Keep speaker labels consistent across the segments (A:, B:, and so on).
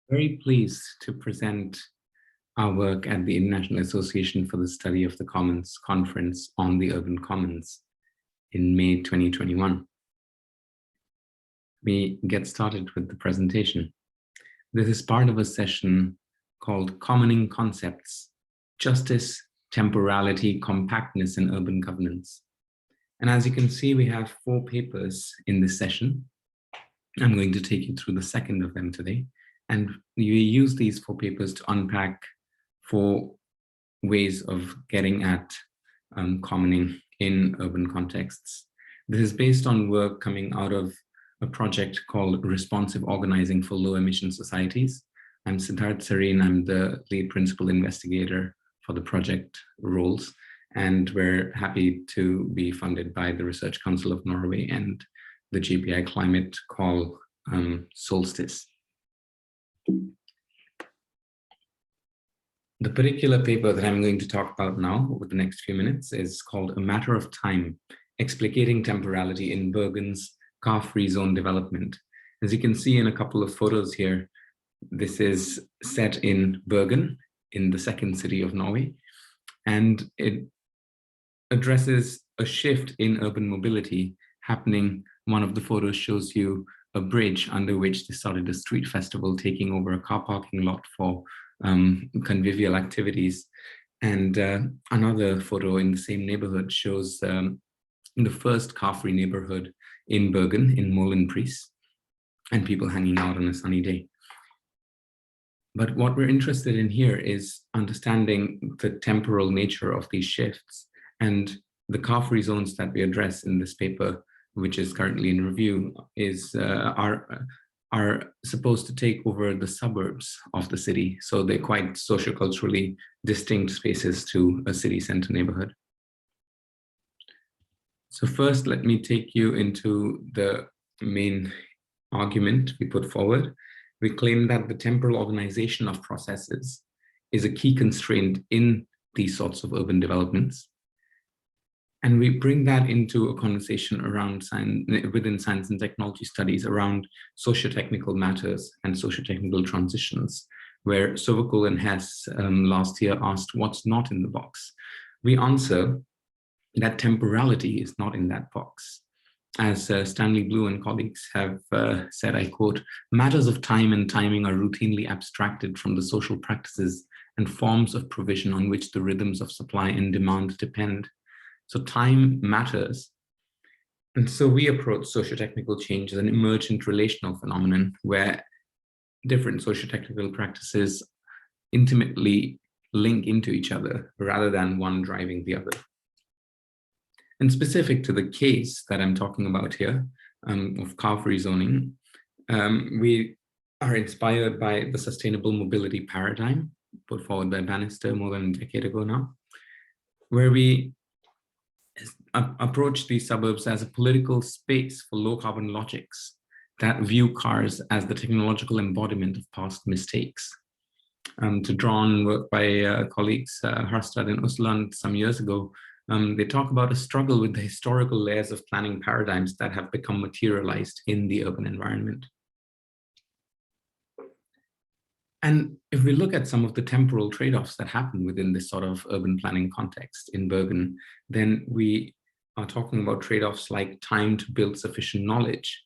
A: Very pleased to present our work at the International Association for the Study of the Commons conference on the Urban Commons in May 2021. We get started with the presentation. This is part of a session called Commoning Concepts, Justice, Temporality, Compactness, and Urban Governance. And as you can see, we have 4 papers in this session. I'm going to take you through the second of them today. And we use these 4 papers to unpack 4 ways of getting at commoning in urban contexts. This is based on work coming out of a project called Responsive Organizing for Low Emission Societies. I'm Siddharth Sareen. I'm the lead principal investigator for the project roles, and we're happy to be funded by the Research Council of Norway and the JPI Climate Call Solstice. The particular paper that I'm going to talk about now over the next few minutes is called A Matter of Time, Explicating Temporality in Bergen's Car-Free Zone Development. As you can see in a couple of photos here, this is set in Bergen, in the second city of Norway, and it addresses a shift in urban mobility happening. One of the photos shows you a bridge under which they started a street festival, taking over a car parking lot for convivial activities. And another photo in the same neighborhood shows the first car-free neighborhood in Bergen, in Molenpris, and people hanging out on a sunny day. But what we're interested in here is understanding the temporal nature of these shifts, and the car-free zones that we address in this paper, which is currently in review, are supposed to take over the suburbs of the city. So they're quite socioculturally distinct spaces to a city center neighborhood. So first, let me take you into the main argument we put forward. We claim that the temporal organization of processes is a key constraint in these sorts of urban developments. And we bring that into a conversation around within science and technology studies around sociotechnical matters and sociotechnical transitions, where Sovacool and Hess last year asked what's not in the box. We answer that temporality is not in that box. As Stanley Blue and colleagues have said, I quote, "Matters of time and timing are routinely abstracted from the social practices and forms of provision on which the rhythms of supply and demand depend." So time matters. And so we approach sociotechnical change as an emergent relational phenomenon where different sociotechnical practices intimately link into each other rather than one driving the other. And specific to the case that I'm talking about here, of car-free zoning, we are inspired by the sustainable mobility paradigm put forward by Bannister more than a decade ago now, where we approach these suburbs as a political space for low-carbon logics that view cars as the technological embodiment of past mistakes. To draw on work by colleagues Harstad and Usland some years ago, they talk about a struggle with the historical layers of planning paradigms that have become materialized in the urban environment. And if we look at some of the temporal trade-offs that happen within this sort of urban planning context in Bergen, then we are talking about trade-offs like time to build sufficient knowledge,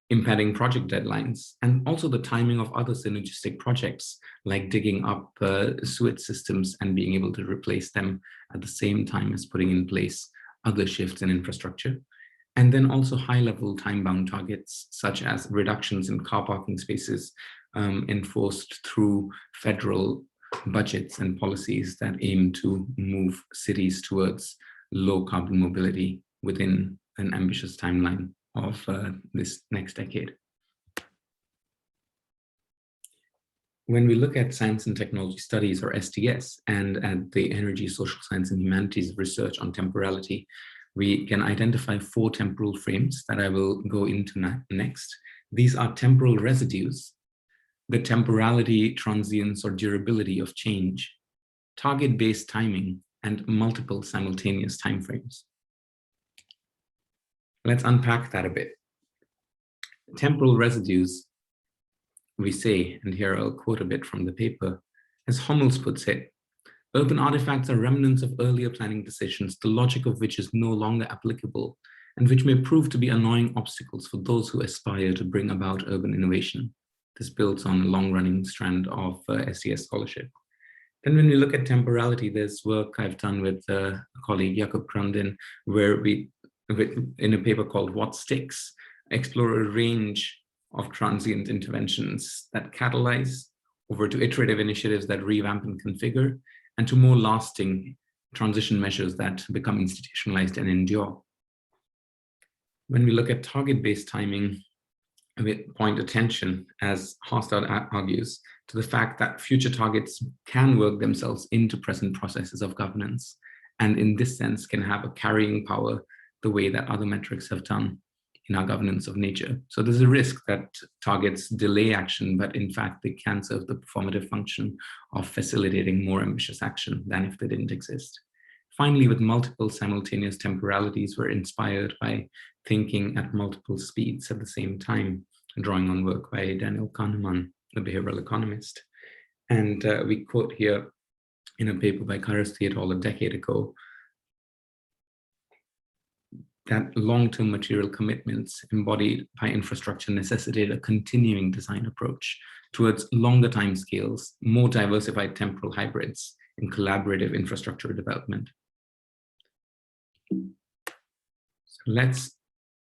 A: impeding project deadlines, and also the timing of other synergistic projects like digging up sewage systems and being able to replace them at the same time as putting in place other shifts in infrastructure. And then also high-level time-bound targets, such as reductions in car parking spaces enforced through federal budgets and policies that aim to move cities towards low-carbon mobility within an ambitious timeline of this next decade. When we look at science and technology studies, or STS, and at the energy, social science, and humanities research on temporality, we can identify 4 temporal frames that I will go into next. These are temporal residues, the temporality, transience, or durability of change, target-based timing, and multiple simultaneous timeframes. Let's unpack that a bit. Temporal residues we say, and here I'll quote a bit from the paper, as Hummels puts it, urban artifacts are remnants of earlier planning decisions, the logic of which is no longer applicable, and which may prove to be annoying obstacles for those who aspire to bring about urban innovation. This builds on a long-running strand of SDS scholarship. Then when we look at temporality, there's work I've done with a colleague, Jakob Grandin, where we, in a paper called What Sticks, explore a range of transient interventions that catalyze over to iterative initiatives that revamp and configure, and to more lasting transition measures that become institutionalized and endure. When we look at target-based timing, we point attention, as Hastad argues, to the fact that future targets can work themselves into present processes of governance, and in this sense can have a carrying power the way that other metrics have done in our governance of nature. So there's a risk that targets delay action, but in fact they can serve the performative function of facilitating more ambitious action than if they didn't exist. Finally, with multiple simultaneous temporalities, we're inspired by thinking at multiple speeds at the same time, drawing on work by Daniel Kahneman, the behavioral economist. And we quote here in a paper by Karasti et al. A decade ago, that long-term material commitments embodied by infrastructure necessitate a continuing design approach towards longer timescales, more diversified temporal hybrids, and collaborative infrastructure development. So let's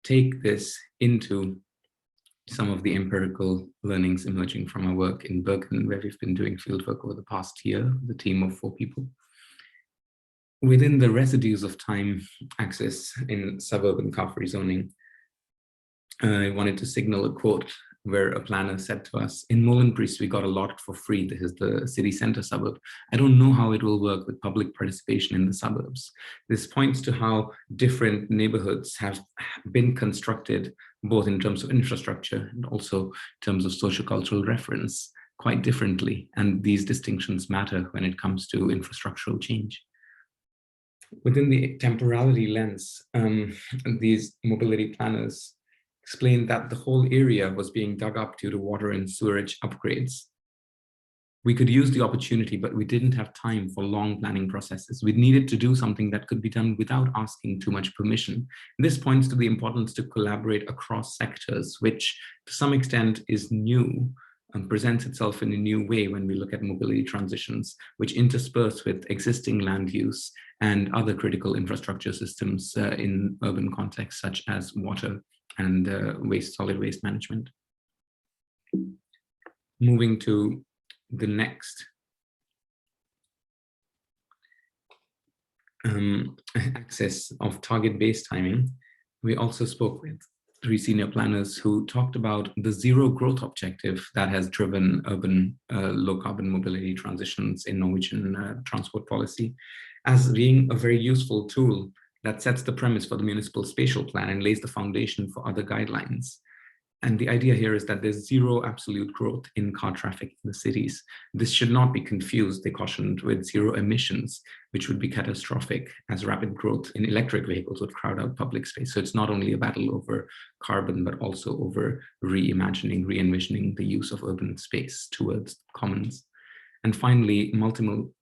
A: take this into some of the empirical learnings emerging from our work in Bergen, where we've been doing fieldwork over the past year, the team of 4 people. Within the residues of time axis in suburban car-free zoning, I wanted to signal a quote where a planner said to us, in Molenbeek, we got a lot for free. This is the city center suburb. I don't know how it will work with public participation in the suburbs. This points to how different neighborhoods have been constructed, both in terms of infrastructure and also in terms of sociocultural reference, quite differently. And these distinctions matter when it comes to infrastructural change. Within the temporality lens, these mobility planners explained that the whole area was being dug up due to water and sewerage upgrades. We could use the opportunity, but we didn't have time for long planning processes. We needed to do something that could be done without asking too much permission. This points to the importance to collaborate across sectors, which to some extent is new and presents itself in a new way when we look at mobility transitions, which intersperse with existing land use and other critical infrastructure systems in urban contexts, such as water and solid waste management. Moving to the next axis of target-based timing, we also spoke with 3 senior planners who talked about the zero growth objective that has driven urban low carbon mobility transitions in Norwegian transport policy as being a very useful tool that sets the premise for the municipal spatial plan and lays the foundation for other guidelines. And the idea here is that there's zero absolute growth in car traffic in the cities. This should not be confused, they cautioned, with zero emissions, which would be catastrophic, as rapid growth in electric vehicles would crowd out public space. So it's not only a battle over carbon, but also over reimagining, re-envisioning the use of urban space towards commons. And finally, multiple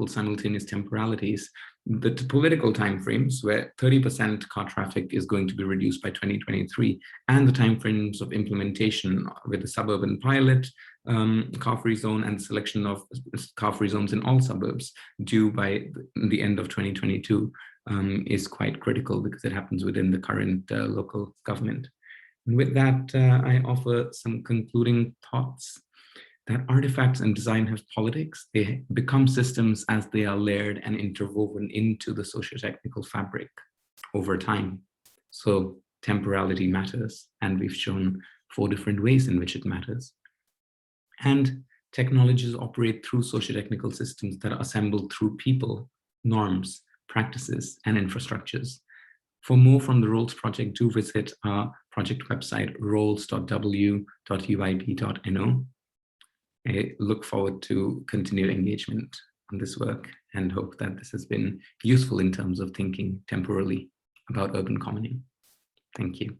A: simultaneous temporalities. The political timeframes where 30% car traffic is going to be reduced by 2023, and the timeframes of implementation with the suburban pilot, car-free zone, and selection of car-free zones in all suburbs due by the end of 2022 is quite critical because it happens within the current local government. And with that, I offer some concluding thoughts. That artifacts and design have politics. They become systems as they are layered and interwoven into the sociotechnical fabric over time. So temporality matters, and we've shown 4 different ways in which it matters. And technologies operate through sociotechnical systems that are assembled through people, norms, practices, and infrastructures. For more from the Roles project, do visit our project website, roles.w.uib.no. I look forward to continued engagement on this work and hope that this has been useful in terms of thinking temporally about urban commoning. Thank you.